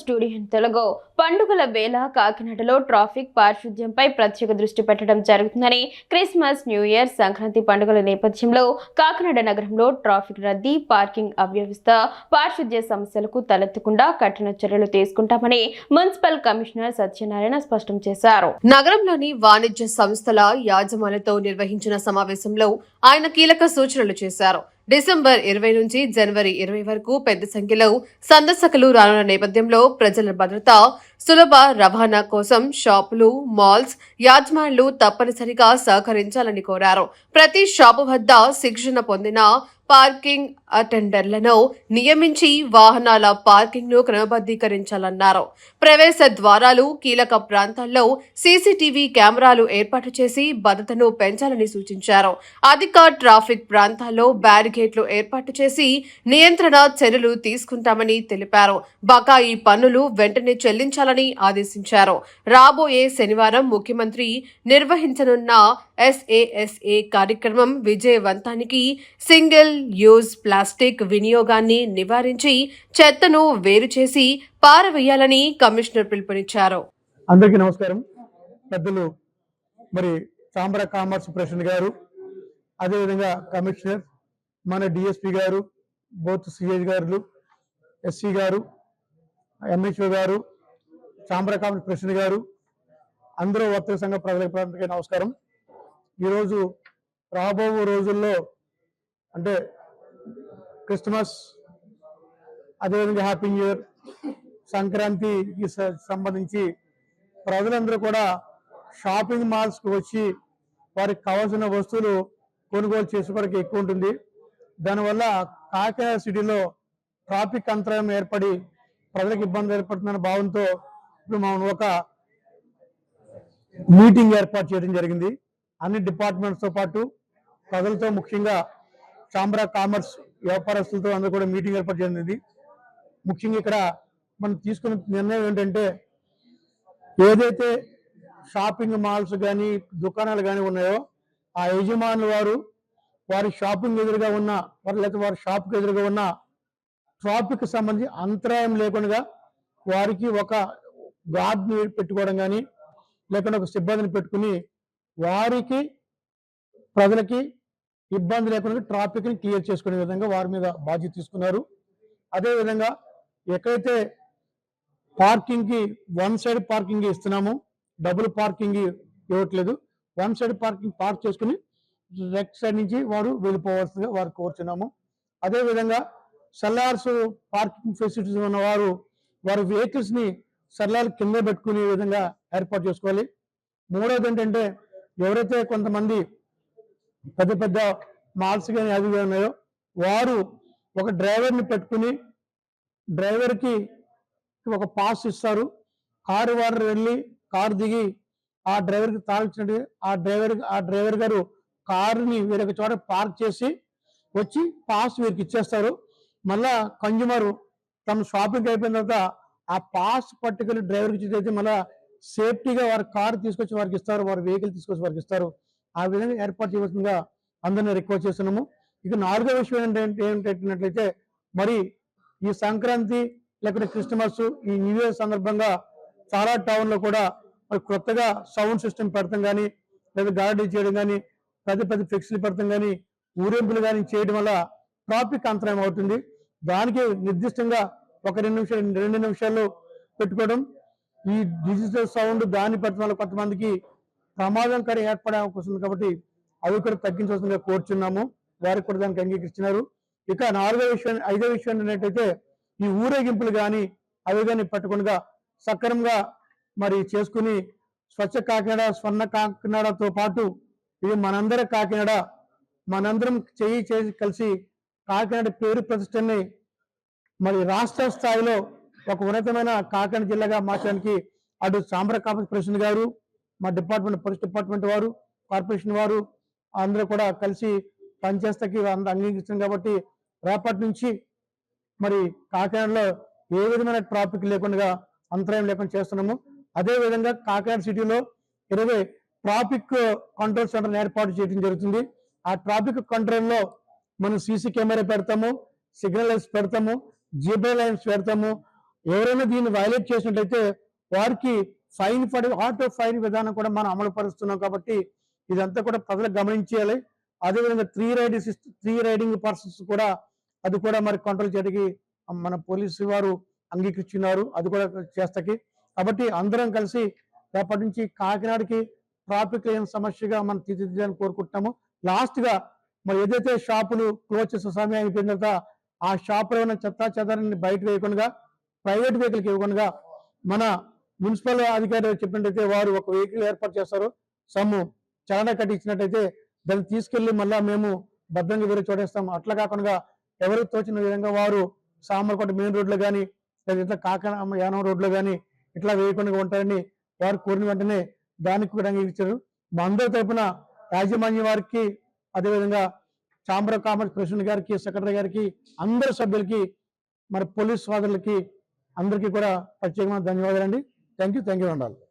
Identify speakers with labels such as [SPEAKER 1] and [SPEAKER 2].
[SPEAKER 1] Studio Telugu పండుగల వేళ కాకినాడలో ట్రాఫిక్ పారిశుధ్యంపై ప్రత్యేక దృష్టి పెట్టడం జరుగుతుందని క్రిస్మస్ న్యూ ఇయర్ సంక్రాంతి పండుగల నేపథ్యంలో కాకినాడ నగరంలో ట్రాఫిక్ రద్దీ పార్కింగ్ అవ్యవస్థ పారిశుధ్య సమస్యలకు తలెత్తకుండా కఠిన చర్యలు తీసుకుంటామని మున్సిపల్ కమిషనర్ సత్యనారాయణ స్పష్టం చేశారు.
[SPEAKER 2] నగరంలోని వాణిజ్య సంస్థల యాజమాన్యంతో నిర్వహించిన సమావేశంలో ఆయన కీలక సూచనలు చేశారు. డిసెంబర్ 20 నుంచి జనవరి 20 వరకు పెద్ద సంఖ్యలో సందర్శకులు రానున్న నేపథ్యంలో ప్రజల భద్రత, సులభ రవాణా కోసం షాపులు, మాల్స్ యాజమాన్యాలు తప్పనిసరిగా సహకరించాలని కోరారు. ప్రతి షాపు వద్ద శిక్షణ పొందిన పార్కింగ్ అటెండర్లను నియమించి వాహనాల పార్కింగ్ ను క్రమబద్ధీకరించాలన్నారు. ప్రవేశ ద్వారాలు, కీలక ప్రాంతాల్లో సీసీటీవీ కెమెరాలు ఏర్పాటు చేసి భద్రతను పెంచాలని సూచించారు. అధిక ట్రాఫిక్ ప్రాంతాల్లో బ్యారికేడ్లు ఏర్పాటు చేసి నియంత్రణ చర్యలు తీసుకుంటామని తెలిపారు. బకాయి పన్నులు వెంటనే చెల్లించాలని ఆదేశించారు. రాబోయే శనివారం ముఖ్యమంత్రి నిర్వహించనున్న SASA కార్యక్రమం విజయవంతానికి సింగిల్ యూజ్ ప్లాస్టిక్ వినియోగాన్ని నివారించి చెత్తను వేరు చేసి పారవేయాలని కమిషనర్ పిలుపునిచ్చారు.
[SPEAKER 3] అందరికీ నమస్కారం. పెద్దలు మరి చాంబర్ ఆఫ్ కామర్స్ ప్రెసిడెంట్ గారు, అదేవిధంగా కమిషనర్, మన డిఎస్పీ గారు, బోత్ సిఐ గారు, ఎస్సీ గారు, ఎంహెచ్ఓ గారు, చాంబర్ ఆఫ్ కామర్స్ ప్రెసిడెంట్ గారు, అందరూ వర్తక సంఘ ప్రజలకు నమస్కారం. ఈరోజు రాబో రోజుల్లో అంటే క్రిస్మస్, అదేవిధంగా హ్యాపీ న్యూ ఇయర్, సంక్రాంతికి సంబంధించి ప్రజలందరూ కూడా షాపింగ్ మాల్స్కి వచ్చి వారికి కావాల్సిన వస్తువులు కొనుగోలు చేసుకోవడానికి ఎక్కువ ఉంటుంది. దానివల్ల కాకినాడ సిటీలో ట్రాఫిక్ అంతరాయం ఏర్పడి ప్రజలకు ఇబ్బంది ఏర్పడుతుందన్న భావంతో ఇప్పుడు మనం ఒక మీటింగ్ ఏర్పాటు చేయడం జరిగింది. అన్ని డిపార్ట్మెంట్స్తో పాటు ప్రజలతో, ముఖ్యంగా చాంబర్ ఆఫ్ కామర్స్ వ్యాపారస్తులతో అందరూ కూడా మీటింగ్ ఏర్పాటు చేసింది. ముఖ్యంగా ఇక్కడ మనం తీసుకున్న నిర్ణయం ఏంటంటే, ఏదైతే షాపింగ్ మాల్స్ కానీ దుకాణాలు కానీ ఉన్నాయో ఆ యజమానులు వారి షాపింగ్ ఎదురుగా ఉన్న లేకపోతే వారి షాప్కి ఎదురుగా ఉన్న ట్రాఫిక్ సంబంధించి అంతరాయం లేకుండా వారికి ఒక గార్డ్ని పెట్టుకోవడం కానీ లేకుండా ఒక సిబ్బందిని పెట్టుకుని వారికి ప్రజలకి ఇబ్బంది లేకుండా ట్రాఫిక్ ని క్లియర్ చేసుకునే విధంగా వారి మీద బాధ్యత తీసుకున్నారు. అదేవిధంగా ఎక్కడైతే పార్కింగ్ కి వన్ సైడ్ పార్కింగ్ ఇస్తున్నామో, డబుల్ పార్కింగ్ ఇవ్వట్లేదు, వన్ సైడ్ పార్కింగ్ పార్క్ చేసుకుని లెఫ్ట్ సైడ్ నుంచి వారు వెళ్ళిపోవాల్సిందిగా వారు కోరుతున్నాము. అదేవిధంగా సెల్లార్స్ పార్కింగ్ ఫెసిలిటీస్ ఉన్న వారి వెహికల్స్ ని సెల్లార్ కింద పెట్టుకునే విధంగా ఏర్పాటు చేసుకోవాలి. మూడవది ఏంటంటే, ఎవరైతే కొంతమంది పెద్ద పెద్ద మాల్స్ కానీ అవి ఉన్నాయో వారు ఒక డ్రైవర్ని పెట్టుకుని డ్రైవర్కి ఒక పాస్ ఇస్తారు. కారు వారు వెళ్ళి కారు దిగి ఆ డ్రైవర్కి తాగిచ్చినట్టు ఆ డ్రైవర్ గారు కారుని వేరొక చోట పార్క్ చేసి వచ్చి పాస్ వీరికి ఇచ్చేస్తారు. మళ్ళా కన్జ్యూమర్ తమ షాపింగ్ అయిపోయిన తర్వాత ఆ పాస్ పట్టుకుని డ్రైవర్కి ఇచ్చేది మళ్ళీ సేఫ్టీగా వారి కారు తీసుకొచ్చి వారికి ఇస్తారు, వారి వెహికల్ తీసుకొచ్చి వారికి ఇస్తారు. ఆ విధంగా ఏర్పాటు చేయవలసిందిగా అందరినీ రిక్వెస్ట్ చేస్తున్నాము. ఇక నాలుగో విషయం ఏంటంటే, మరి ఈ సంక్రాంతి లేకపోతే క్రిస్మస్, ఈ న్యూ ఇయర్ సందర్భంగా చాలా టౌన్లో కూడా మరి కొత్తగా సౌండ్ సిస్టమ్ పెడతాం కానీ లేదా గార్డీ చేయడం కానీ పెద్ద పెద్ద ఫ్లెక్సీలు పెడతాం కానీ ఊరేంపులు కానీ చేయడం వల్ల ట్రాఫిక్ అంతరాయం అవుతుంది. దానికి నిర్దిష్టంగా ఒక 2 నిమిషాల్లో పెట్టుకోవడం, ఈ డిజిటల్ సౌండ్ దాన్ని పెట్టడం వల్ల కొంతమందికి ప్రమాదకరం ఏర్పడే అవకాశం ఉంది. కాబట్టి అవి కూడా తగ్గించవలసిందిగా కోరుచున్నాము. వారికి కూడా దానికి అంగీకరిస్తున్నారు. ఇక ఐదో విషయం ఏంటంటే, ఈ ఊరేగింపులు కానీ అవి కానీ పెట్టకుండా సక్రమంగా మరి చేసుకుని స్వచ్ఛ కాకినాడ, స్వర్ణ కాకినాడతో పాటు ఇది మనందరి కాకినాడ, మనందరం చేసి కలిసి కాకినాడ పేరు ప్రతిష్టని మరి రాష్ట్ర స్థాయిలో ఒక ఉన్నతమైన కాకినాడ జిల్లాగా మార్చడానికి అటు చాంబర్ ఆఫ్ కామర్స్ ప్రెసిడెంట్ గారు, మా డిపార్ట్మెంట్, పోలీస్ డిపార్ట్మెంట్ వారు, కార్పొరేషన్ వారు అందరూ కూడా కలిసి పనిచేస్తాకి అంగీకరిస్తుంది. కాబట్టి రేపటి నుంచి మరి కాకినాడలో ఏ విధమైన ట్రాఫిక్ లేకుండా అంతరాయం లేకుండా చేస్తున్నాము. అదేవిధంగా కాకినాడ సిటీలో 20 ట్రాఫిక్ కంట్రోల్ సెంటర్ ఏర్పాటు చేయడం జరుగుతుంది. ఆ ట్రాఫిక్ కంట్రోల్లో మనం సీసీ కెమెరా పెడతాము, సిగ్నల్ లైన్స్ పెడతాము, జీబ్రా లైన్స్ పెడతాము, ఎవరైనా దీన్ని వైలేట్ చేసినట్లయితే వారికి ఫైన్ పడి ఆటో ఫైన్ విధానం కూడా మనం అమలు పరుస్తున్నాం కాబట్టి ఇదంతా కూడా ప్రజలు గమనించాలి. అదేవిధంగా త్రీ రైడింగ్ పర్సన్స్ కూడా అది కూడా మరి కంట్రోల్ చేయడానికి మన పోలీసు వారు అంగీకరించున్నారు. అది కూడా చేస్తాకి కాబట్టి అందరం కలిసి రేపటి నుంచి కాకినాడకి ట్రాఫిక్ లేని సమస్యగా మనం తీర్చిదిద్దాలని కోరుకుంటున్నాము. లాస్ట్ గా మరి ఏదైతే షాపులు క్లోజ్ చేసే సమయం అయిపోయిన తర్వాత ఆ షాపులో ఉన్న చెత్తా చెదారాన్ని బయట వేయకుండా ప్రైవేట్ వెహికల్కి ఇవ్వకుండా మన మున్సిపల్ అధికారి చెప్పినట్టయితే వారు ఒక వెహికల్ ఏర్పాటు చేస్తారు. సొమ్ము చలన కట్టి ఇచ్చినట్టయితే దాన్ని తీసుకెళ్లి మళ్ళా మేము భద్రంగా వేరే చోటేస్తాం. అట్లా కాకుండా ఎవరికి తోచిన విధంగా వారు సామర్లకోట మెయిన్ రోడ్లో కానీ లేదా ఇట్లా కాకినాడ యానం రోడ్లో కానీ ఇట్లా వేయకుండా ఉంటారని వారు కోరిన వెంటనే దానికి కూడా అంగీకరించారు. మా అందరి తరపున యాజమాన్య వారికి అదేవిధంగా ఛాంబర్ ఆఫ్ కామర్స్ ప్రెసిడెంట్ గారికి, సెక్రటరీ గారికి, అందరి సభ్యులకి, మరి పోలీస్ సోదరులకి అందరికీ కూడా ప్రత్యేకమైన ధన్యవాదాలండి. థ్యాంక్ యూ ఉండాలి.